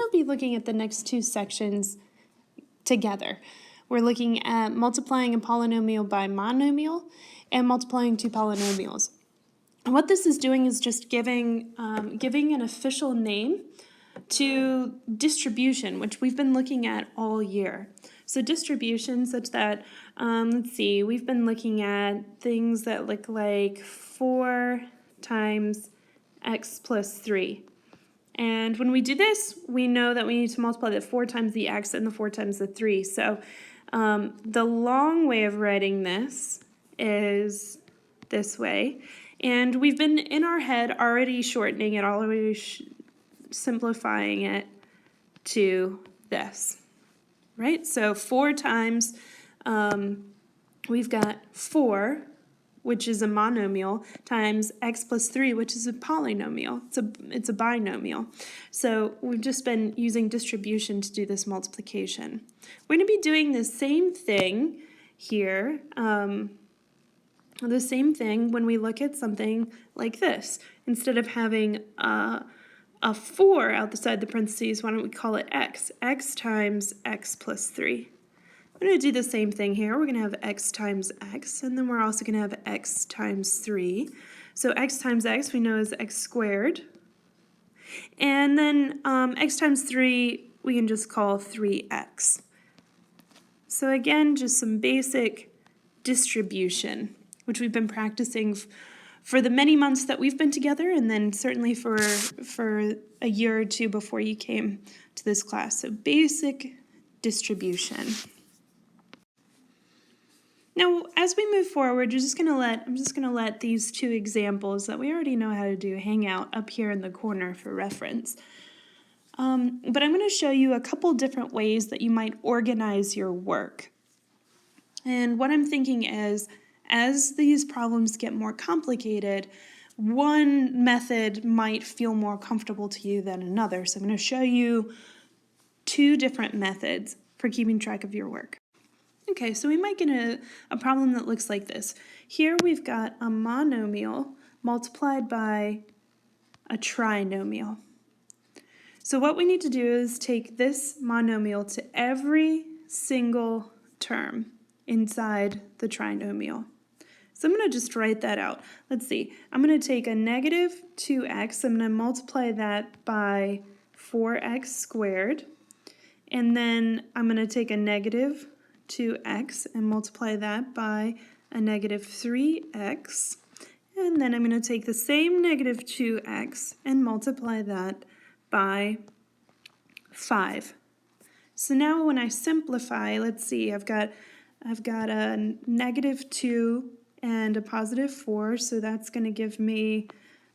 still be looking at the next two sections together. We're looking at multiplying a polynomial by monomial and multiplying two polynomials. And what this is doing is just giving an official name to distribution, which we've been looking at all year. So distribution such that, let's see, we've been looking at things that look like 4 times x plus 3. And when we do this, we know that we need to multiply the 4 times the x and the 4 times the 3. So the long way of writing this is this way. And we've been in our head already shortening it, already simplifying it to this, right? So 4 times, we've got 4, which is a monomial, times x plus 3, which is a polynomial. It's a binomial. So we've just been using distribution to do this multiplication. We're going to be doing the same thing here, the same thing when we look at something like this. Instead of having a 4 outside the parentheses, why don't we call it x? X times x plus 3. We're going to do the same thing here. We're going to have x times x, and then we're also going to have x times 3. So x times x we know is x squared. And then x times 3 we can just call 3x. So again, just some basic distribution, which we've been practicing for the many months that we've been together, and then certainly for a year or two before you came to this class. So basic distribution. Now, as we move forward, I'm just gonna let these two examples that we already know how to do hang out up here in the corner for reference. But I'm going to show you a couple different ways that you might organize your work. And what I'm thinking is, as these problems get more complicated, one method might feel more comfortable to you than another. So I'm going to show you two different methods for keeping track of your work. Okay, so we might get a problem that looks like this. Here we've got a monomial multiplied by a trinomial. So what we need to do is take this monomial to every single term inside the trinomial. So I'm going to just write that out. Let's see. I'm going to take a negative 2x. I'm going to multiply that by 4x squared. And then I'm going to take a negative 2x and multiply that by a negative 3x. And then I'm going to take the same negative 2x and multiply that by 5. So now when I simplify, let's see, I've got a negative 2 and a positive 4, so that's going to give me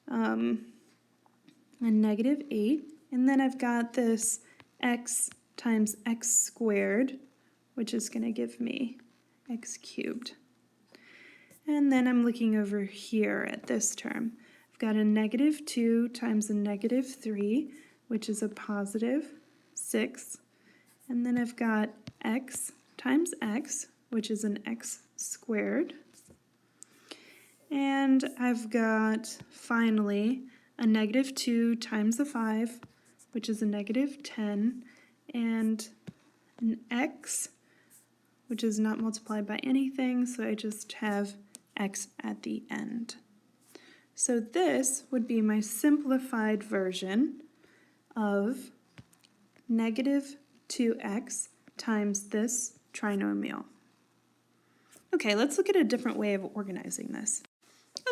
a negative 8. And then I've got this x times x squared, which is going to give me x cubed. And then I'm looking over here at this term. I've got a negative 2 times a negative 3, which is a positive 6. And then I've got x times x, which is an x squared. And I've got, finally, a negative 2 times a 5, which is a negative 10, and an x, which is not multiplied by anything, so I just have x at the end. So this would be my simplified version of negative 2x times this trinomial. Okay, let's look at a different way of organizing this.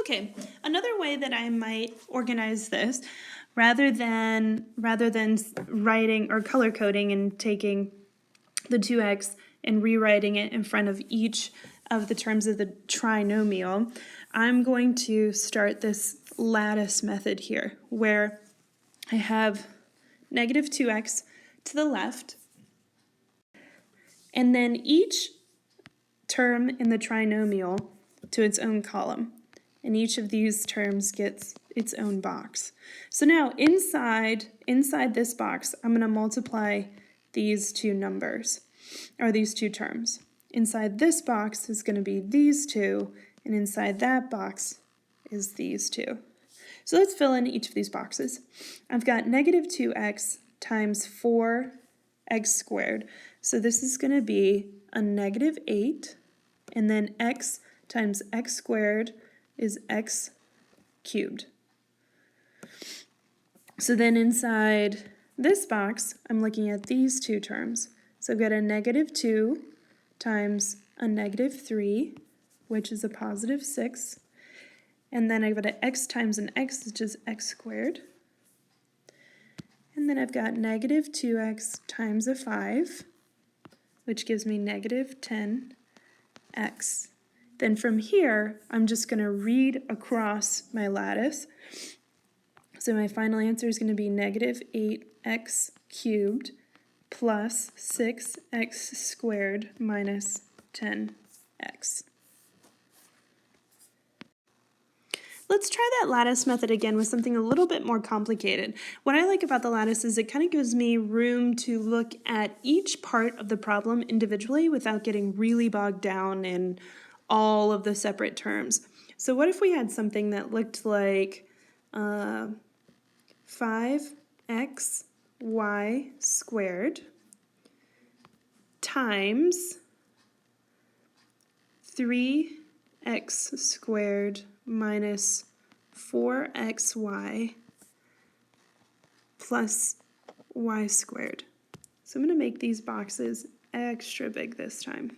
Okay, another way that I might organize this, rather than writing or color coding and taking the 2x and rewriting it in front of each of the terms of the trinomial, I'm going to start this lattice method here, where I have negative 2x to the left, and then each term in the trinomial to its own column. And each of these terms gets its own box. So now inside this box, I'm going to multiply these two numbers, or these two terms. Inside this box is going to be these two, and inside that box is these two. So let's fill in each of these boxes. I've got negative 2x times 4x squared. So this is going to be a negative 8, and then x times x squared is x cubed. So then inside this box, I'm looking at these two terms. So I've got a negative 2 times a negative 3, which is a positive 6. And then I've got an x times an x, which is x squared. And then I've got negative 2x times a 5, which gives me negative 10x. Then from here, I'm just going to read across my lattice. So my final answer is going to be negative 8x cubed plus 6x squared minus 10x. Let's try that lattice method again with something a little bit more complicated. What I like about the lattice is it kind of gives me room to look at each part of the problem individually without getting really bogged down in all of the separate terms. So what if we had something that looked like 5xy squared times 3x squared minus 4xy plus y squared. So I'm going to make these boxes extra big this time.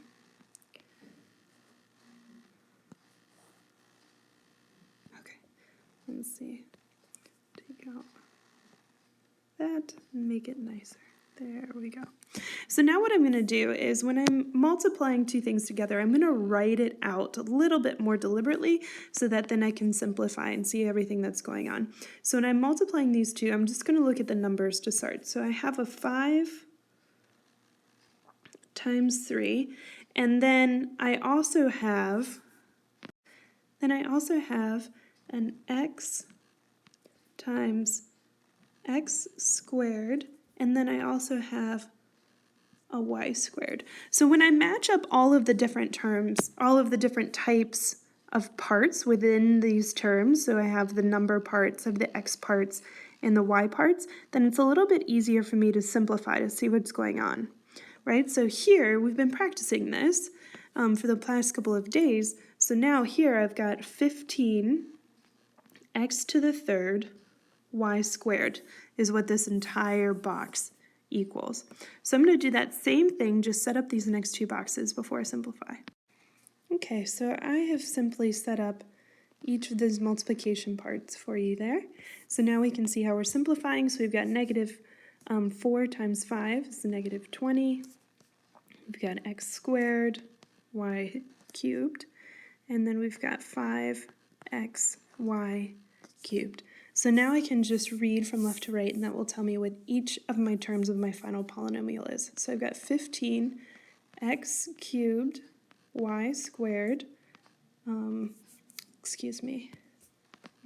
Okay, let's see. Take out that and make it nicer. There we go. So now what I'm going to do is when I'm multiplying two things together, I'm going to write it out a little bit more deliberately so that then I can simplify and see everything that's going on. So when I'm multiplying these two, I'm just going to look at the numbers to start. So I have a 5 times 3, and then I also have an x times x squared, and then I also have a y squared. So when I match up all of the different terms, all of the different types of parts within these terms, so I have the number parts, of the x parts, and the y parts, then it's a little bit easier for me to simplify to see what's going on, right? So here, we've been practicing this for the past couple of days, so now here I've got 15 x to the third y squared is what this entire box equals. So I'm going to do that same thing, just set up these next two boxes before I simplify. Okay, so I have simply set up each of those multiplication parts for you there. So now we can see how we're simplifying. So we've got negative 4 times 5 is negative 20. We've got x squared, y cubed, and then we've got 5x, y cubed. So now I can just read from left to right, and that will tell me what each of my terms of my final polynomial is. So I've got 15 x cubed y squared,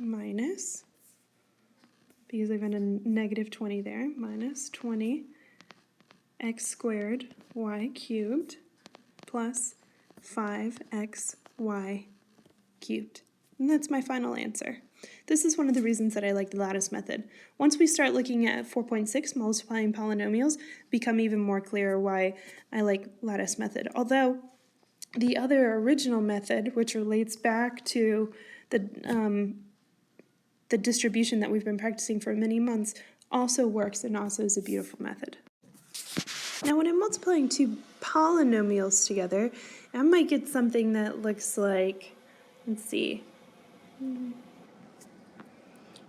minus, because I've got a negative 20 there, minus 20 x squared y cubed plus 5x y cubed. And that's my final answer. This is one of the reasons that I like the lattice method. Once we start looking at 4.6 multiplying polynomials, become even more clear why I like lattice method. Although the other original method, which relates back to the distribution that we've been practicing for many months, also works and also is a beautiful method. Now when I'm multiplying two polynomials together, I might get something that looks like, let's see,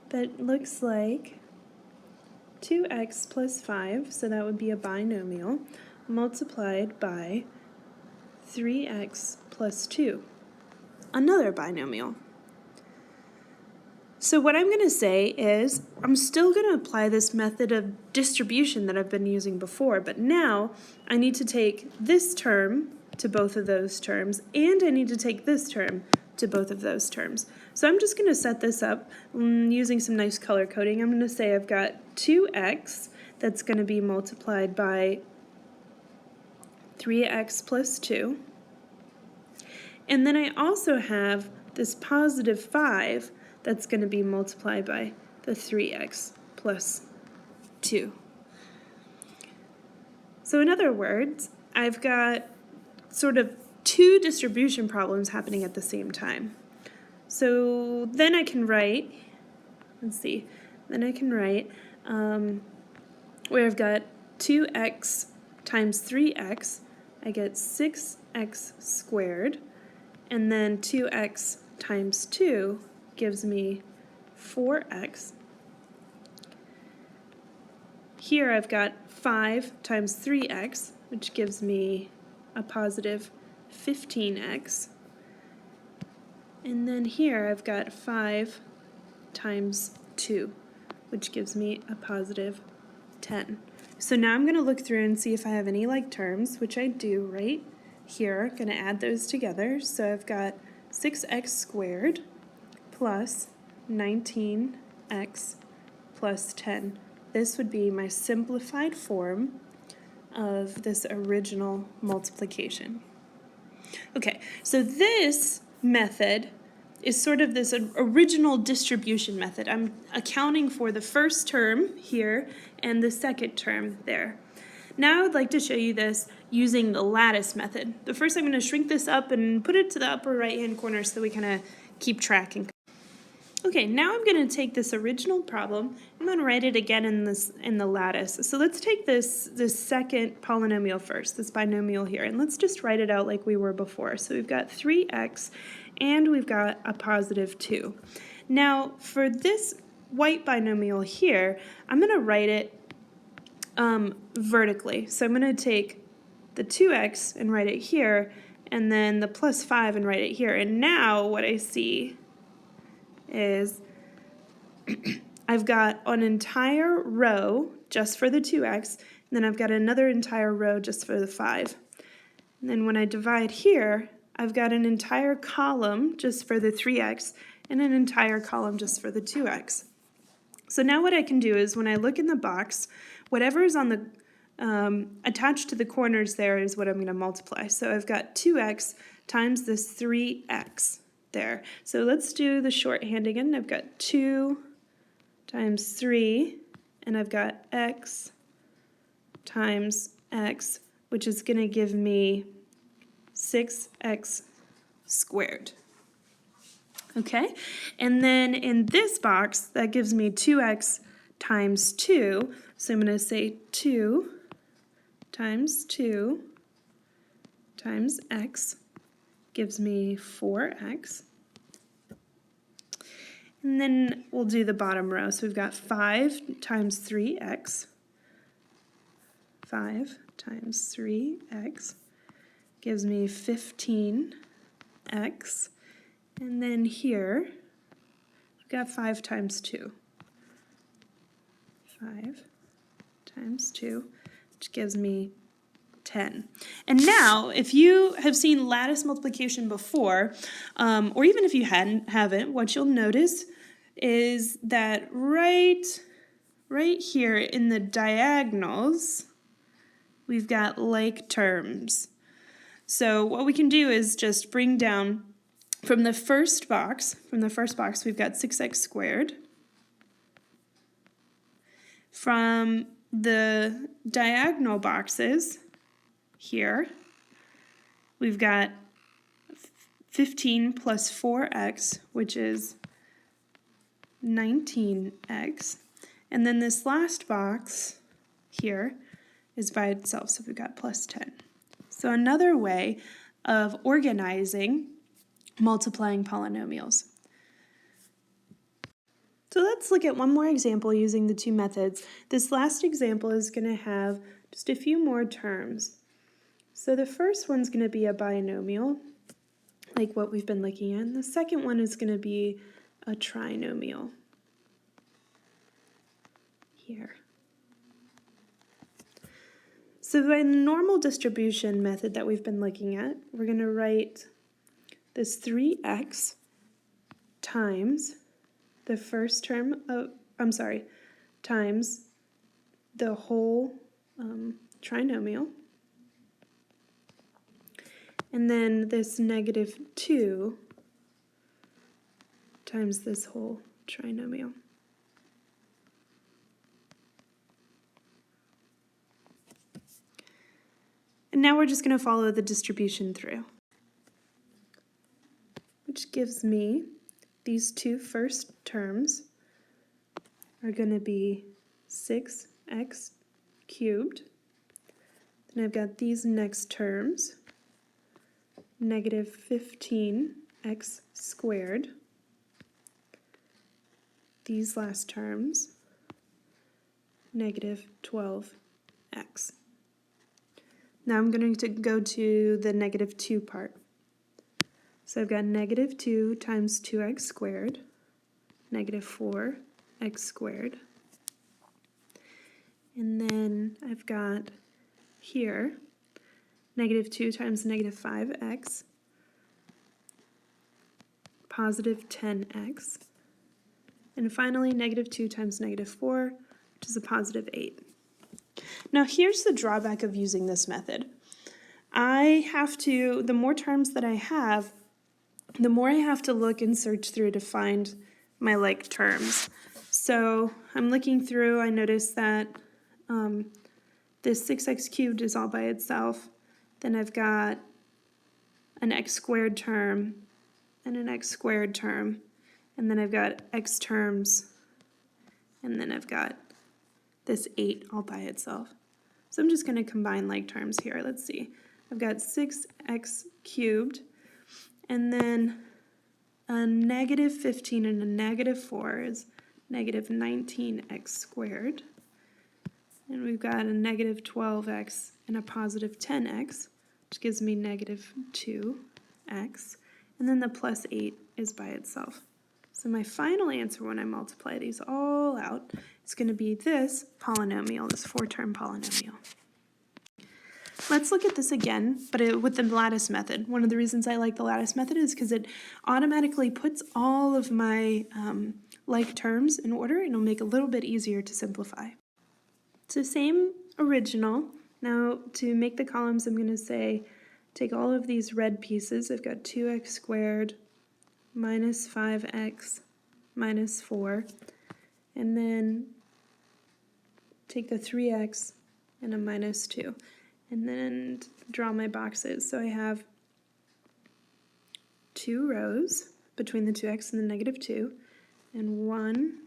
that looks like 2x plus 5, so that would be a binomial, multiplied by 3x plus 2, another binomial. So what I'm going to say is I'm still going to apply this method of distribution that I've been using before, but now I need to take this term to both of those terms, and I need to take this term to both of those terms. So I'm just going to set this up using some nice color coding. I'm going to say I've got 2x that's going to be multiplied by 3x plus 2. And then I also have this positive 5 that's going to be multiplied by the 3x plus 2. So in other words, I've got sort of two distribution problems happening at the same time. So then I can write, let's see, then I can write where I've got 2x times 3x, I get 6x squared, and then 2x times 2 gives me 4x. Here I've got 5 times 3x, which gives me a positive 15x. And then here I've got 5 times 2, which gives me a positive 10. So now I'm going to look through and see if I have any like terms, which I do right here. I'm going to add those together. So I've got 6x squared plus 19x plus 10. This would be my simplified form of this original multiplication. Okay, so this method is sort of this original distribution method. I'm accounting for the first term here and the second term there. Now I'd like to show you this using the lattice method. But first I'm going to shrink this up and put it to the upper right hand corner so we kind of keep track. Okay, now I'm going to take this original problem, I'm going to write it again in the lattice. So let's take this second polynomial first, this binomial here, and let's just write it out like we were before. So we've got 3x and we've got a positive 2. Now for this white binomial here, I'm going to write it vertically. So I'm going to take the 2x and write it here, and then the plus 5 and write it here. And now what I see is I've got an entire row just for the 2x, and then I've got another entire row just for the 5. And then when I divide here, I've got an entire column just for the 3x and an entire column just for the 2x. So now what I can do is when I look in the box, whatever is on the attached to the corners there is what I'm going to multiply. So I've got 2x times this 3x. There. So let's do the shorthand again. I've got 2 times 3, and I've got x times x, which is going to give me 6x squared. Okay, and then in this box, that gives me 2x times 2, so I'm going to say 2 times 2 times x gives me 4x. And then we'll do the bottom row. So we've got 5 times 3x. 5 times 3x gives me 15x. And then here, we've got 5 times 2. 5 times 2, which gives me 10. And now, if you have seen lattice multiplication before, or even if you haven't, what you'll notice is that right here in the diagonals, we've got like terms. So what we can do is just bring down from the first box, we've got 6x squared. From the diagonal boxes here, we've got 15 plus 4x, which is 19x. And then this last box here is by itself, so we've got plus 10. So another way of organizing multiplying polynomials. So let's look at one more example using the two methods. This last example is going to have just a few more terms. So the first one's going to be a binomial, like what we've been looking at. And the second one is going to be a trinomial here. So by the normal distribution method that we've been looking at, we're going to write this 3x times the first term of, times the whole trinomial, and then this negative 2 times this whole trinomial. now we're just going to follow the distribution through, which gives me these two first terms are going to be 6x cubed. Then I've got these next terms, negative 15x squared. These last terms, negative 12x. Now I'm going to go to the negative 2 part. So I've got negative 2 times 2x squared, negative 4x squared. And then I've got here negative 2 times negative 5x, positive 10x. And finally, negative 2 times negative 4, which is a positive 8. Now here's the drawback of using this method. The more terms that I have, the more I have to look and search through to find my like terms. So I'm looking through, I notice that this 6x cubed is all by itself. Then I've got an x squared term and an x squared term. And then I've got x terms, and then I've got this 8 all by itself. So I'm just going to combine like terms here. Let's see. I've got 6x cubed, and then a negative 15 and a negative 4 is negative 19x squared. And we've got a negative 12x and a positive 10x, which gives me negative 2x. And then the plus 8 is by itself. So my final answer when I multiply these all out is going to be this polynomial, this 4-term polynomial. Let's look at this again, but with the lattice method. One of the reasons I like the lattice method is because it automatically puts all of my like terms in order, and it'll make it a little bit easier to simplify. So same original. Now to make the columns, I'm going to say take all of these red pieces. I've got 2x squared minus 5x minus 4, and then take the 3x and a minus 2, and then draw my boxes. So I have 2 rows between the 2x and the negative 2, and 1,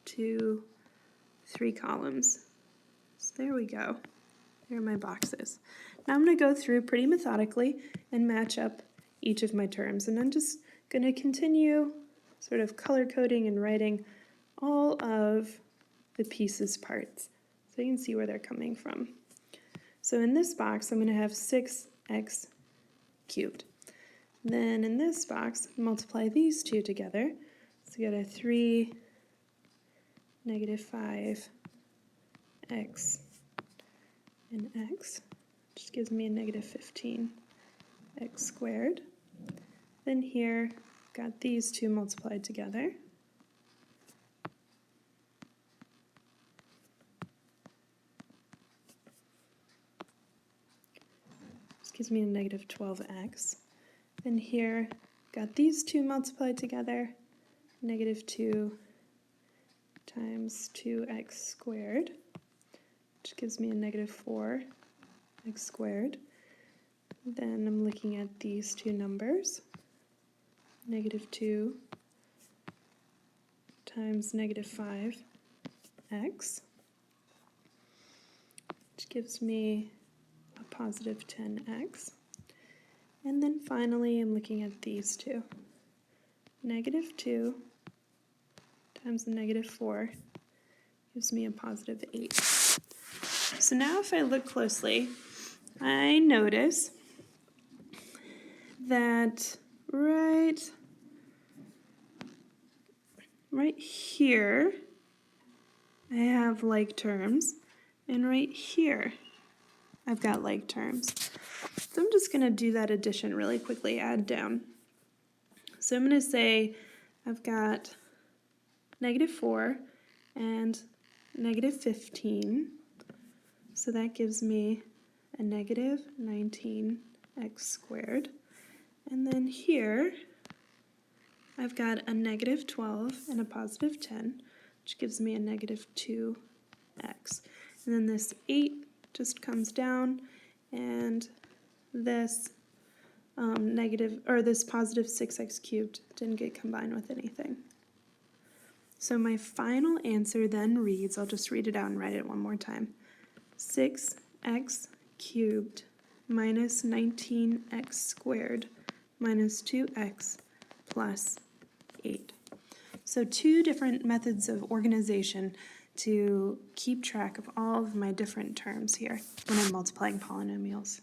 2, 3 columns. So there we go. There are my boxes. Now I'm going to go through pretty methodically and match up each of my terms, and I'm just going to continue sort of color coding and writing all of the pieces parts so you can see where they're coming from. So in this box I'm going to have 6x cubed. Then in this box multiply these two together. So you got a 3, negative 5x and x, which gives me a negative 15x squared. Then here, got these two multiplied together. This gives me a negative 12x. Then here, got these two multiplied together, negative 2 times 2x squared, which gives me a negative 4x squared. Then I'm looking at these two numbers. Negative 2 times negative 5x, which gives me a positive 10x. And then finally, I'm looking at these two. Negative 2 times the negative 4 gives me a positive 8. So now if I look closely, I notice that right here I have like terms, and right here I've got like terms. So I'm just going to do that addition really quickly, add down. So I'm going to say I've got negative 4 and negative 15, so that gives me a negative 19x squared. And then here I've got a negative 12 and a positive 10, which gives me a negative 2x. And then this 8 just comes down, and this this positive 6x cubed didn't get combined with anything. So my final answer then reads, I'll just read it out and write it one more time, 6x cubed minus 19x squared minus 2x plus 8. So two different methods of organization to keep track of all of my different terms here when I'm multiplying polynomials.